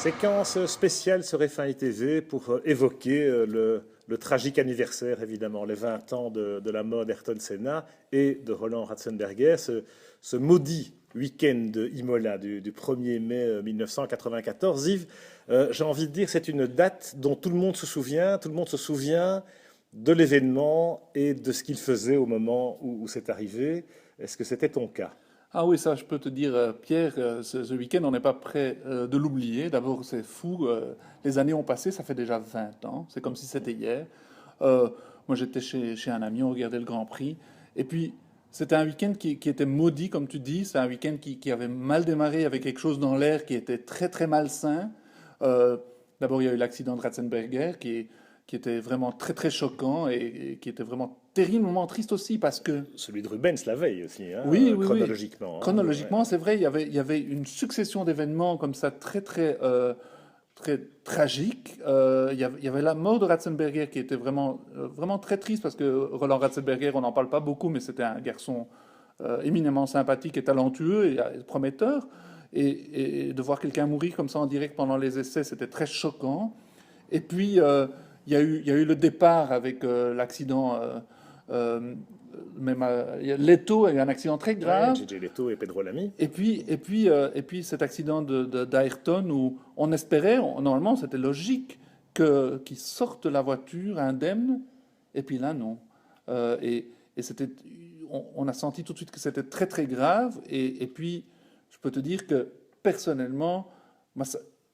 Séquence spéciale sur F1 TV pour évoquer le tragique anniversaire, évidemment, les 20 ans de la mort d'Ayrton Senna et de Roland Ratzenberger, ce maudit week-end de Imola du 1er mai 1994. Yves, j'ai envie de dire, c'est une date dont tout le monde se souvient, tout le monde se souvient de l'événement et de ce qu'il faisait au moment où c'est arrivé. Est-ce que c'était ton cas? Ah oui, ça, je peux te dire, Pierre, ce week-end, on n'est pas prêt de l'oublier. D'abord, c'est fou. Les années ont passé, ça fait déjà 20 ans. C'est comme si c'était hier. Euh, Moi, j'étais chez un ami, on regardait le Grand Prix. Et puis, c'était un week-end qui était maudit, comme tu dis. C'est un week-end qui avait mal démarré avec quelque chose dans l'air qui était très, très malsain. Euh, D'abord, il y a eu l'accident de Ratzenberger qui était vraiment très, très choquant et qui était vraiment terriblement triste aussi parce que Celui de Rubens la veille aussi, hein, oui, oui, oui. chronologiquement, hein, ouais. Chronologiquement, c'est vrai, il y avait une succession d'événements comme ça très, très, très tragiques. Il y avait la mort de Ratzenberger qui était vraiment, vraiment très triste parce que Roland Ratzenberger, on n'en parle pas beaucoup, mais c'était un garçon éminemment sympathique et talentueux et prometteur. Et de voir quelqu'un mourir comme ça en direct pendant les essais, c'était très choquant. Et puis, il y a eu le départ avec l'accident. Euh, Leto a eu un accident très Ouais, grave. J.J. Leto et Pedro Lamy. Et puis cet accident d'Ayrton où on espérait, normalement c'était logique, qu'il sorte de la voiture indemne. Et puis là, non. Et on a senti tout de suite que c'était très très grave. Et puis, je peux te dire que personnellement, moi,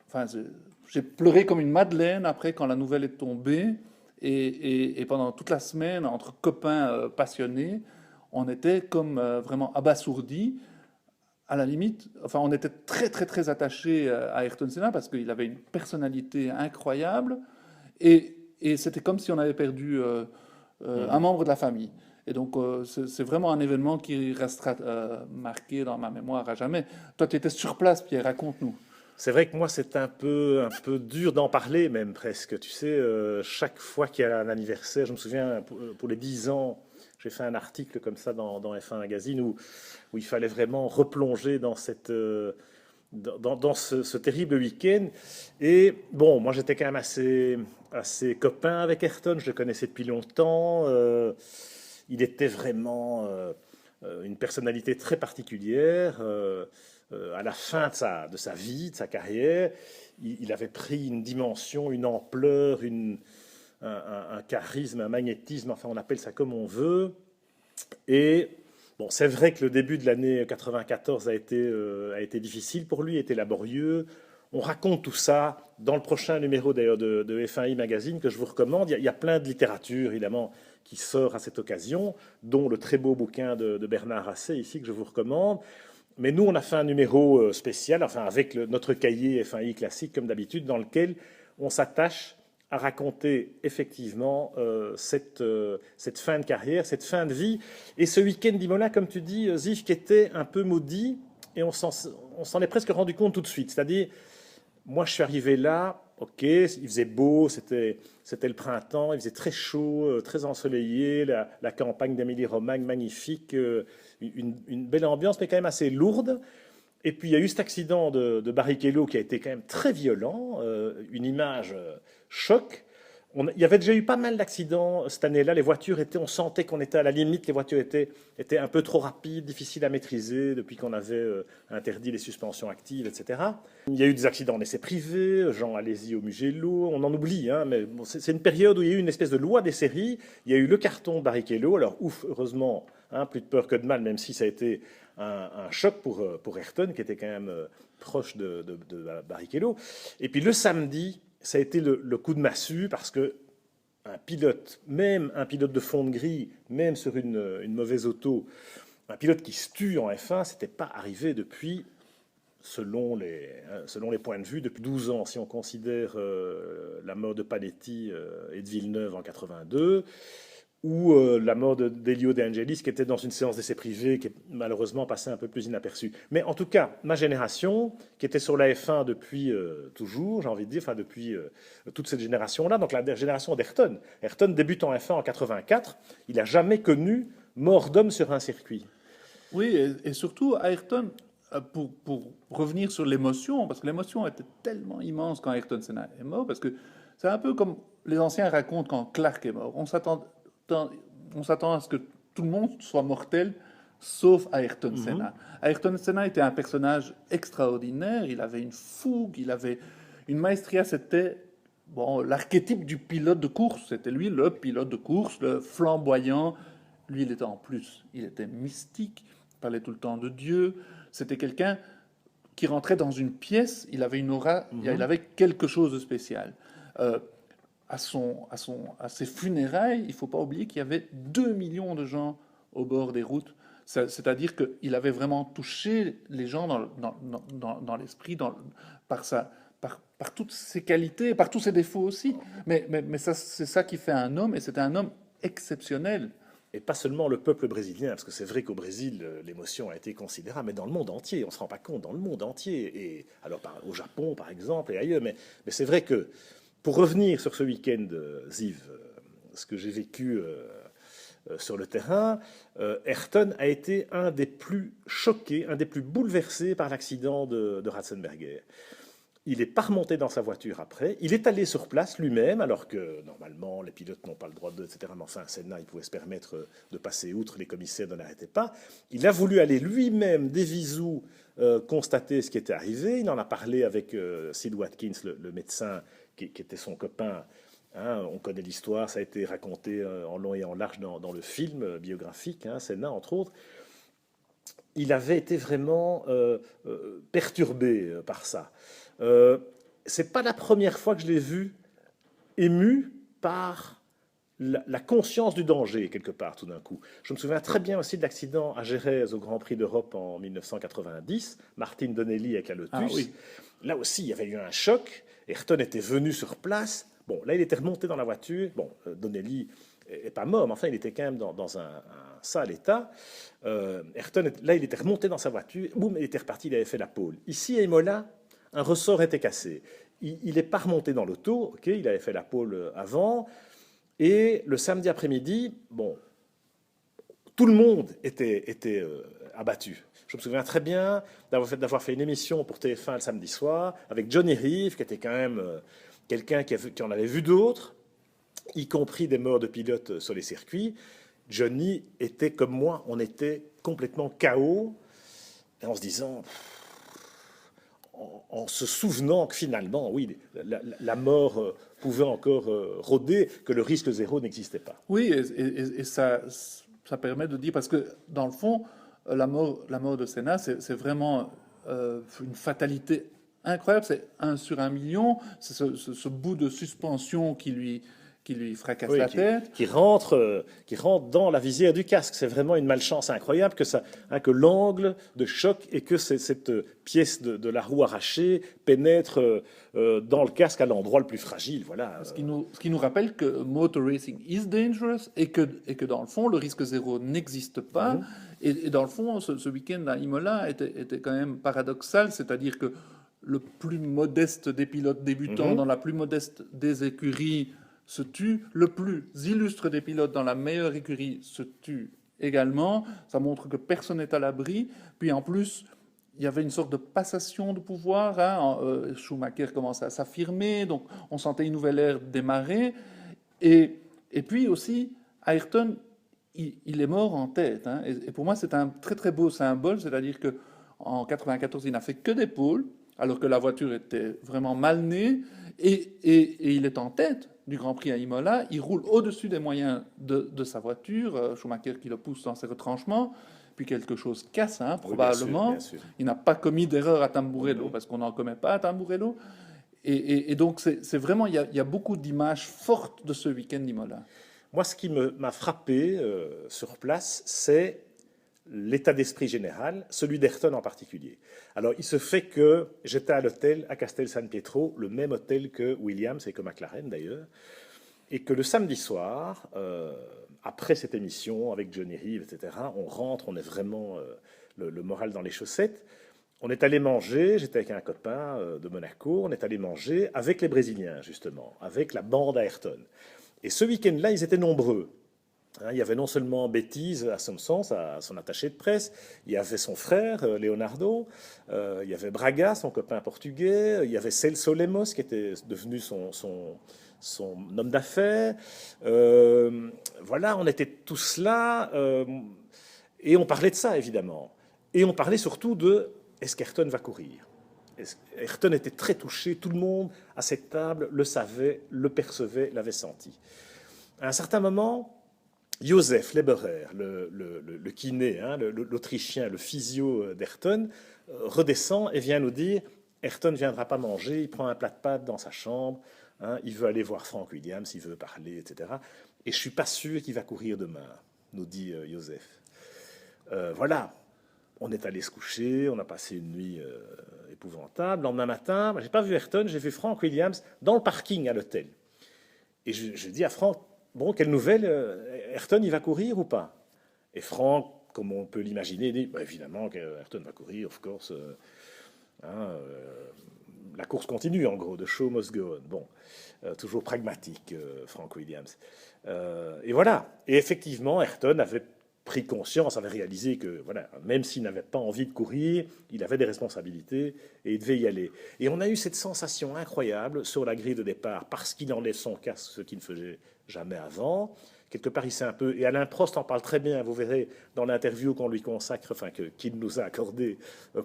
enfin, j'ai pleuré comme une madeleine après quand la nouvelle est tombée. Et pendant toute la semaine, entre copains passionnés, on était comme vraiment abasourdis. À la limite, enfin, on était très très très attachés à Ayrton Senna parce qu'il avait une personnalité incroyable et c'était comme si on avait perdu un Mhm. membre de la famille. Et donc, c'est vraiment un événement qui restera marqué dans ma mémoire à jamais. Toi, tu étais sur place, Pierre, raconte-nous. C'est vrai que moi, c'est un peu dur d'en parler, même presque. Tu sais, chaque fois qu'il y a un anniversaire, je me souviens, pour les 10 ans, j'ai fait un article comme ça dans F1 Magazine où il fallait vraiment replonger dans dans ce terrible week-end. Et bon, moi, j'étais quand même assez copain avec Ayrton, je le connaissais depuis longtemps. Il était vraiment une personnalité très particulière. À la fin de sa vie, de sa carrière, il avait pris une dimension, une ampleur, un charisme, un magnétisme, enfin on appelle ça comme on veut. Et bon, c'est vrai que le début de l'année 94 a été difficile pour lui, a été laborieux. On raconte tout ça dans le prochain numéro d'ailleurs de F1i Magazine que je vous recommande. Il y a plein de littérature évidemment qui sort à cette occasion, dont le très beau bouquin de Bernard Rasset ici que je vous recommande. Mais nous, on a fait un numéro spécial, enfin avec notre cahier F1i classique comme d'habitude, dans lequel on s'attache à raconter effectivement cette fin de carrière, cette fin de vie. Et ce week-end d'Imola, comme tu dis, Ziv, qui était un peu maudit, et on s'en est presque rendu compte tout de suite. C'est-à-dire, moi, je suis arrivé là, ok, il faisait beau, c'était le printemps, il faisait très chaud, très ensoleillé, la campagne d'Émilie-Romagne magnifique, une belle ambiance, mais quand même assez lourde. Et puis il y a eu cet accident de Barrichello qui a été quand même très violent, une image choc. Il y avait déjà eu pas mal d'accidents cette année-là. Les voitures étaient, on sentait qu'on était à la limite. Les voitures étaient un peu trop rapides, difficiles à maîtriser depuis qu'on avait interdit les suspensions actives, etc. Il y a eu des accidents en essais privés, Jean Alesi au Mugello, on en oublie, hein, mais bon, c'est une période où il y a eu une espèce de loi des séries. Il y a eu le carton Barrichello. Alors ouf, heureusement, hein, plus de peur que de mal, même si ça a été un choc pour Ayrton, qui était quand même proche de Barrichello. Et puis le samedi, ça a été le coup de massue parce que un pilote, même un pilote de fond de grille, même sur une mauvaise auto, un pilote qui se tue en F1, c'était pas arrivé depuis, selon les points de vue, depuis 12 ans. Si on considère la mort de Panetti et de Villeneuve en 82, ou la mort d'Elio De Angelis, qui était dans une séance d'essai privé, qui est malheureusement passée un peu plus inaperçue. Mais en tout cas, ma génération, qui était sur la F1 depuis toujours, j'ai envie de dire, enfin depuis toute cette génération-là, donc la génération d'Ayrton. Ayrton débute en F1 en 84, il n'a jamais connu mort d'homme sur un circuit. Oui, et surtout, Ayrton, pour revenir sur l'émotion, parce que l'émotion était tellement immense quand Ayrton Senna est mort, parce que c'est un peu comme les anciens racontent quand Clark est mort. On s'attend à ce que tout le monde soit mortel, sauf Ayrton Mhm. Senna. Ayrton Senna était un personnage extraordinaire, il avait une fougue, il avait une maestria, c'était bon, l'archétype du pilote de course, c'était lui le pilote de course, le flamboyant. Lui, il était en plus, il était mystique, il parlait tout le temps de Dieu. C'était quelqu'un qui rentrait dans une pièce, il avait une aura, il Mhm. avait quelque chose de spécial. Euh, à ses funérailles, il ne faut pas oublier qu'il y avait 2 millions de gens au bord des routes. C'est-à-dire qu'il avait vraiment touché les gens dans l'esprit, par, par toutes ses qualités, par tous ses défauts aussi. Mais c'est ça qui fait un homme, et c'était un homme exceptionnel. Et pas seulement le peuple brésilien, parce que c'est vrai qu'au Brésil, l'émotion a été considérable, mais dans le monde entier, on ne se rend pas compte, dans le monde entier. Et alors, au Japon, par exemple, et ailleurs. Mais c'est vrai que, pour revenir sur ce week-end, Ziv, ce que j'ai vécu sur le terrain, Ayrton a été un des plus choqués, un des plus bouleversés par l'accident de Ratzenberger. Il n'est pas remonté dans sa voiture après. Il est allé sur place lui-même, alors que normalement les pilotes n'ont pas le droit de, etc. Mais enfin, Senna, il pouvait se permettre de passer outre, les commissaires ne l'arrêtaient pas. Il a voulu aller lui-même des visous constater ce qui était arrivé. Il en a parlé avec Sid Watkins, le médecin qui était son copain. Hein, on connaît l'histoire, ça a été raconté en long et en large dans le film biographique, hein, Senna entre autres. Il avait été vraiment perturbé par ça. C'est pas la première fois que je l'ai vu ému par la conscience du danger, quelque part, tout d'un coup. Je me souviens très bien aussi de l'accident à Jerez au Grand Prix d'Europe en 1990, Martin Donnelly avec la Ah Lotus. oui, Là aussi, il y avait eu un choc. Ayrton était venu sur place. Bon, là, il était remonté dans la voiture. Bon, Donnelly n'est pas mort, mais enfin, il était quand même dans un sale état. Ayrton, là, il était remonté dans sa voiture. Boum, il était reparti, il avait fait la pole. Ici, à Imola, un ressort était cassé. Il n'est pas remonté dans l'auto, ok, il avait fait la pole avant. Et le samedi après-midi, bon, tout le monde était abattu. Je me souviens très bien d'avoir fait une émission pour TF1 le samedi soir avec Johnny Reeve, qui était quand même quelqu'un qui en avait vu d'autres, y compris des morts de pilotes sur les circuits. Johnny était comme moi, on était complètement KO, en se disant, en se souvenant que finalement, oui, la mort pouvait encore rôder, que le risque zéro n'existait pas. oui, et ça permet de dire, parce que dans le fond, la mort de Senna, c'est vraiment une fatalité incroyable. C'est 1 sur 1 million. C'est ce bout de suspension qui lui fracasse Oui, la tête. qui rentre dans la visière du casque. C'est vraiment une malchance incroyable que ça, hein, que l'angle de choc et que cette pièce de la roue arrachée pénètre dans le casque à l'endroit le plus fragile. Voilà. Ce qui nous rappelle que motor racing is dangerous et que dans le fond, le risque zéro n'existe pas. Et dans le fond, ce week-end à Imola était quand même paradoxal, c'est-à-dire que le plus modeste des pilotes débutants dans la plus modeste des écuries se tue, le plus illustre des pilotes dans la meilleure écurie se tue également. Ça montre que personne n'est à l'abri. Puis en plus, il y avait une sorte de passation de pouvoir. Hein. Schumacher commençait à s'affirmer, donc on sentait une nouvelle ère démarrer. Et puis aussi, Ayrton, il est mort en tête. Hein. Et pour moi, c'est un très très beau symbole, c'est-à-dire que en 94, il n'a fait que des pôles, alors que la voiture était vraiment mal née, et il est en tête du Grand Prix à Imola. Il roule au-dessus des moyens de sa voiture, Schumacher qui le pousse dans ses retranchements. Puis quelque chose casse, hein, Oui, bien sûr, bien probablement. sûr. Il n'a pas commis d'erreur à Tamburello, parce qu'on n'en commet pas à Tamburello. Et donc, c'est vraiment, il y a beaucoup d'images fortes de ce week-end d'Imola. Moi, ce qui m'a frappé sur place, c'est l'état d'esprit général, celui d'Ayrton en particulier. Alors, il se fait que j'étais à l'hôtel à Castel San Pietro, le même hôtel que Williams et que McLaren d'ailleurs, et que le samedi soir, après cette émission avec Johnny Reeve, etc., on rentre, on est vraiment le moral dans les chaussettes. On est allé manger, j'étais avec un copain de Monaco, on est allé manger avec les Brésiliens, justement, avec la bande Ayrton. Et ce week-end-là, ils étaient nombreux. Hein, il y avait non seulement Bêtise à son sens, à son attaché de presse, il y avait son frère, Leonardo, il y avait Braga, son copain portugais, il y avait Celso Lemos, qui était devenu son homme d'affaires. Voilà, on était tous là, et on parlait de ça, évidemment. Et on parlait surtout de est-ce qu'Ayrton va courir? Ayrton était très touché, tout le monde à cette table le savait, le percevait, l'avait senti. À un certain moment, Joseph Leberer, le kiné, hein, l'Autrichien, le physio d'Ayrton, redescend et vient nous dire Ayrton ne viendra pas manger, il prend un plat de pâtes dans sa chambre, hein, il veut aller voir Frank Williams, il veut parler, etc. Et je ne suis pas sûr qu'il va courir demain, nous dit Joseph. Voilà, on est allé se coucher, on a passé une nuit épouvantable. Le lendemain matin, je n'ai pas vu Ayrton, j'ai vu Frank Williams dans le parking à l'hôtel. Et je dis à Frank, bon, quelle nouvelle, Ayrton, il va courir ou pas? Et Franck, comme on peut l'imaginer, dit bah, évidemment qu'Ayrton va courir, of course. La course continue, en gros, the show must go on. Bon, toujours pragmatique, Frank Williams. Et voilà. Et effectivement, Ayrton avait pris conscience, avait réalisé que, voilà, même s'il n'avait pas envie de courir, il avait des responsabilités et il devait y aller. Et on a eu cette sensation incroyable sur la grille de départ, parce qu'il enlève son casque, ce qu'il ne faisait jamais avant. Quelque part, il s'est un peu... Et Alain Prost en parle très bien, vous verrez, dans l'interview qu'on lui consacre, enfin, qu'il nous a accordé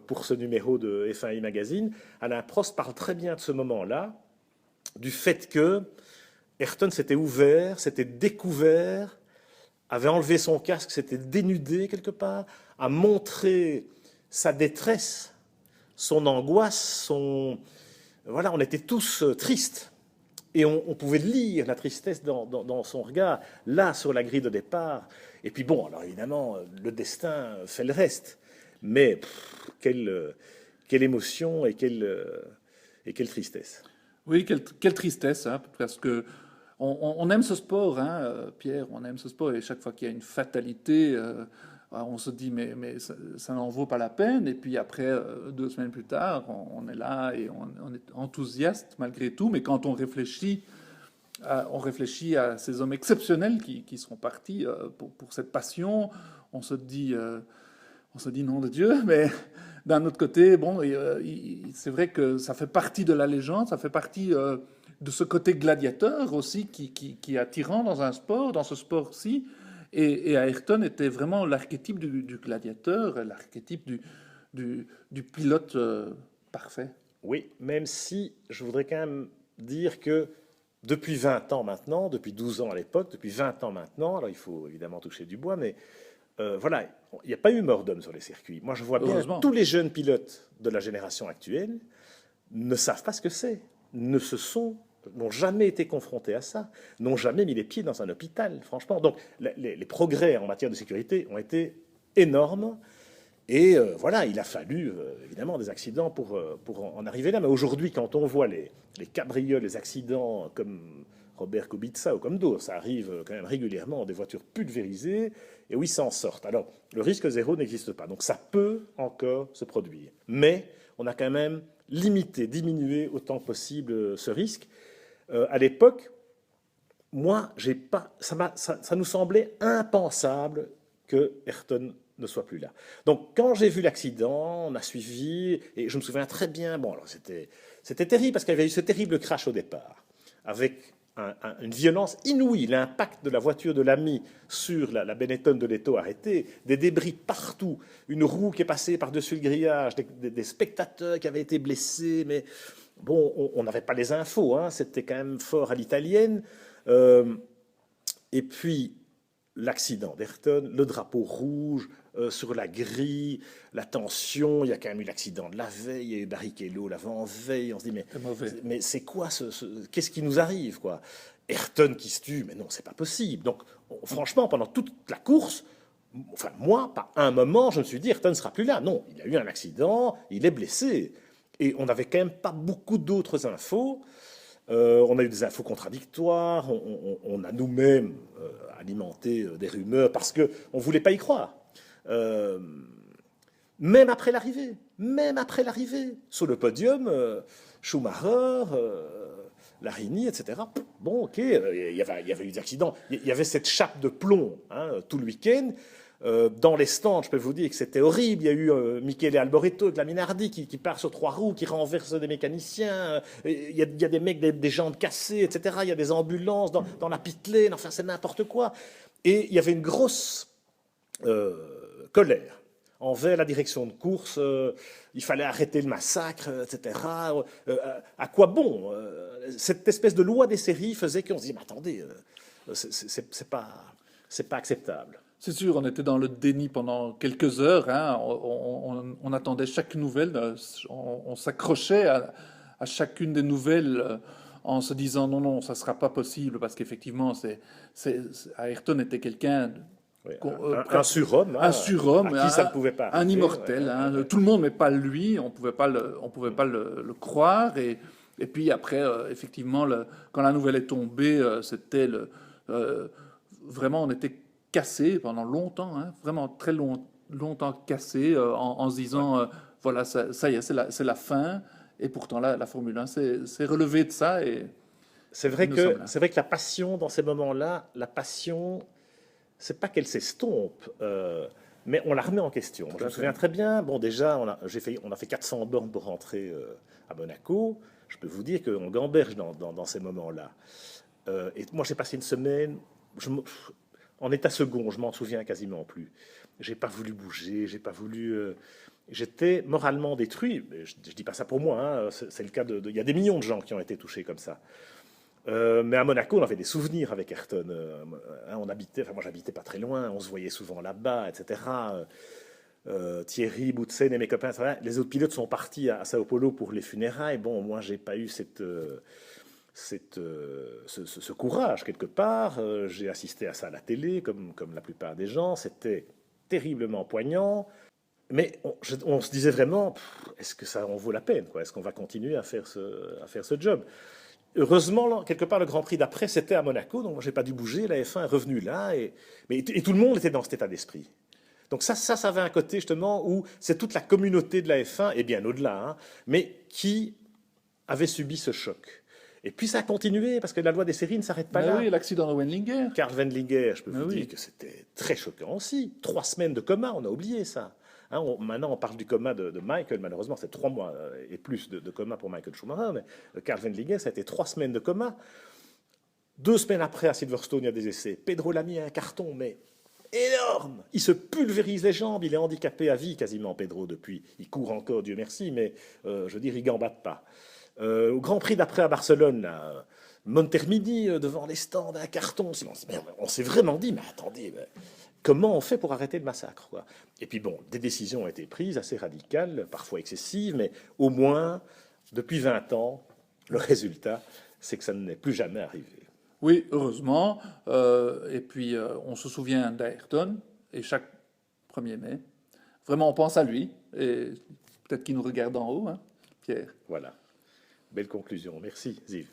pour ce numéro de F1i Magazine. Alain Prost parle très bien de ce moment-là, du fait que Ayrton s'était ouvert, s'était découvert, avait enlevé son casque, s'était dénudé quelque part, a montré sa détresse, son angoisse, Voilà, on était tous tristes. Et on pouvait lire la tristesse dans son regard, là, sur la grille de départ. Et puis bon, alors évidemment, le destin fait le reste. Mais quelle émotion et quelle tristesse. Oui, quelle tristesse, hein, parce que on aime ce sport, hein, Pierre, on aime ce sport, et chaque fois qu'il y a une fatalité, on se dit mais ça n'en vaut pas la peine, et puis après, 2 semaines plus tard, on est là et on est enthousiaste malgré tout, mais quand on réfléchit à ces hommes exceptionnels qui seront partis pour cette passion, on se dit nom de Dieu, mais d'un autre côté, bon, c'est vrai que ça fait partie de la légende, ça fait partie de ce côté gladiateur aussi qui est attirant dans un sport, dans ce sport-ci. Et Ayrton était vraiment l'archétype du gladiateur, l'archétype du pilote parfait. Oui, même si je voudrais quand même dire que depuis 20 ans maintenant, depuis 12 ans à l'époque, depuis 20 ans maintenant, alors il faut évidemment toucher du bois, mais voilà, il n'y a pas eu mort d'homme sur les circuits. Moi, je vois bien tous les jeunes pilotes de la génération actuelle ne savent pas ce que c'est, n'ont jamais été confrontés à ça, n'ont jamais mis les pieds dans un hôpital, franchement. Donc, les progrès en matière de sécurité ont été énormes. Et voilà, il a fallu évidemment des accidents pour en arriver là. Mais aujourd'hui, quand on voit les cabrioles, les accidents comme Robert Kubica ou comme d'autres, ça arrive quand même régulièrement, des voitures pulvérisées, et où ils s'en sortent. Alors, le risque zéro n'existe pas. Donc ça peut encore se produire. Mais on a quand même limité, diminué autant que possible ce risque. À l'époque, moi, ça nous semblait impensable que Ayrton ne soit plus là. Donc, quand j'ai vu l'accident, on a suivi, et je me souviens très bien, bon, alors c'était terrible parce qu'il y avait eu ce terrible crash au départ, avec une violence inouïe, l'impact de la voiture de l'ami sur la Benetton de Leto arrêtée, des débris partout, une roue qui est passée par-dessus le grillage, des spectateurs qui avaient été blessés, mais bon, on n'avait pas les infos, hein, c'était quand même fort à l'italienne. Et puis, l'accident d'Ayrton, le drapeau rouge sur la grille, la tension, il y a quand même eu l'accident de la veille, il y a eu Barrichello l'avant-veille, on se dit mais c'est quoi qu'est-ce qui nous arrive quoi? Ayrton qui se tue, mais non, c'est pas possible. Donc franchement, pendant toute la course, enfin moi, pas un moment, je me suis dit Ayrton ne sera plus là. Non, il a eu un accident, il est blessé. Et on n'avait quand même pas beaucoup d'autres infos. On a eu des infos contradictoires, on a nous-mêmes alimenté des rumeurs parce qu'on ne voulait pas y croire. Même après l'arrivée. même après l'arrivée. Sur le podium, Schumacher, Larini, etc. Bon, ok, il y avait eu des accidents. Il y avait cette chape de plomb tout le week-end. Dans les stands, je peux vous dire que c'était horrible. Il y a eu Michele Alboreto avec la Minardi qui part sur 3 roues, qui renverse des mécaniciens. Il y a des mecs, des jambes cassées, etc. Il y a des ambulances dans la pit lane. Enfin, c'est n'importe quoi. Et il y avait une grosse colère envers la direction de course. Il fallait arrêter le massacre, etc. À quoi bon cette espèce de loi des séries faisait qu'on se dit, mais attendez, c'est pas acceptable. C'est sûr, on était dans le déni pendant quelques heures. Hein. On attendait chaque nouvelle. On s'accrochait à chacune des nouvelles en se disant non, non, ça ne sera pas possible parce qu'effectivement, Ayrton était quelqu'un. Oui, un surhomme. Un surhomme. À qui ça ne pouvait pas arriver. Un immortel. Hein. Tout le monde, mais pas lui. On pouvait pas le croire. Et puis après, effectivement, quand la nouvelle est tombée, c'était vraiment, on était cassé pendant longtemps, hein, vraiment très longtemps cassé, en se disant, voilà, ça y est, c'est la fin. Et pourtant, là, la Formule 1 s'est relevée de ça. Et c'est vrai que la passion, dans ces moments-là, la passion, c'est pas qu'elle s'estompe, mais on la remet en question. Je me souviens très bien, bon, déjà, on a fait 400 bornes pour rentrer à Monaco. Je peux vous dire qu'on gamberge dans ces moments-là. Et moi, j'ai passé une semaine... En état second, je m'en souviens quasiment plus. J'ai pas voulu bouger, j'ai pas voulu. J'étais moralement détruit. Je dis pas ça pour moi. Hein, c'est le cas il y a des millions de gens qui ont été touchés comme ça. Mais à Monaco, on avait des souvenirs avec Ayrton. On habitait, enfin moi j'habitais pas très loin. On se voyait souvent là-bas, etc. Thierry, Boutsen et mes copains. Les autres pilotes sont partis à Sao Paulo pour les funérailles. Bon, moi j'ai pas eu ce courage quelque part. J'ai assisté à ça à la télé, comme la plupart des gens. C'était terriblement poignant. Mais on se disait vraiment, est-ce que ça en vaut la peine, quoi? Est-ce qu'on va continuer à faire ce job? Heureusement, quelque part, le Grand Prix d'après, c'était à Monaco, donc j'ai pas dû bouger. La F1 est revenue là, et tout le monde était dans cet état d'esprit. Donc ça avait un côté justement où c'est toute la communauté de la F1, et bien au-delà, hein, mais qui avait subi ce choc. Et puis ça a continué, parce que la loi des séries ne s'arrête pas là. Oui, l'accident de Wendlinger. Karl Wendlinger, je peux vous dire que c'était très choquant aussi. 3 semaines de coma, on a oublié ça. Hein, maintenant, on parle du coma de Michael. Malheureusement, c'est 3 mois et plus de coma pour Michael Schumacher. Mais Karl Wendlinger, ça a été 3 semaines de coma. 2 semaines après, à Silverstone, il y a des essais. Pedro Lamy a un carton, mais énorme. Il se pulvérise les jambes. Il est handicapé à vie, quasiment, Pedro, depuis. Il court encore, Dieu merci, mais je veux dire, il gambade pas. Au Grand Prix d'après à Barcelone, là, Montermini devant les stands, un carton. On s'est vraiment dit, mais attendez, comment on fait pour arrêter le massacre, quoi? Et puis bon, des décisions ont été prises assez radicales, parfois excessives, mais au moins, depuis 20 ans, le résultat, c'est que ça n'est plus jamais arrivé. Oui, heureusement. Et puis, on se souvient d'Ayrton, et chaque 1er mai, vraiment, on pense à lui, et peut-être qu'il nous regarde en haut, hein, Pierre. Voilà. Belle conclusion. Merci, Ziv.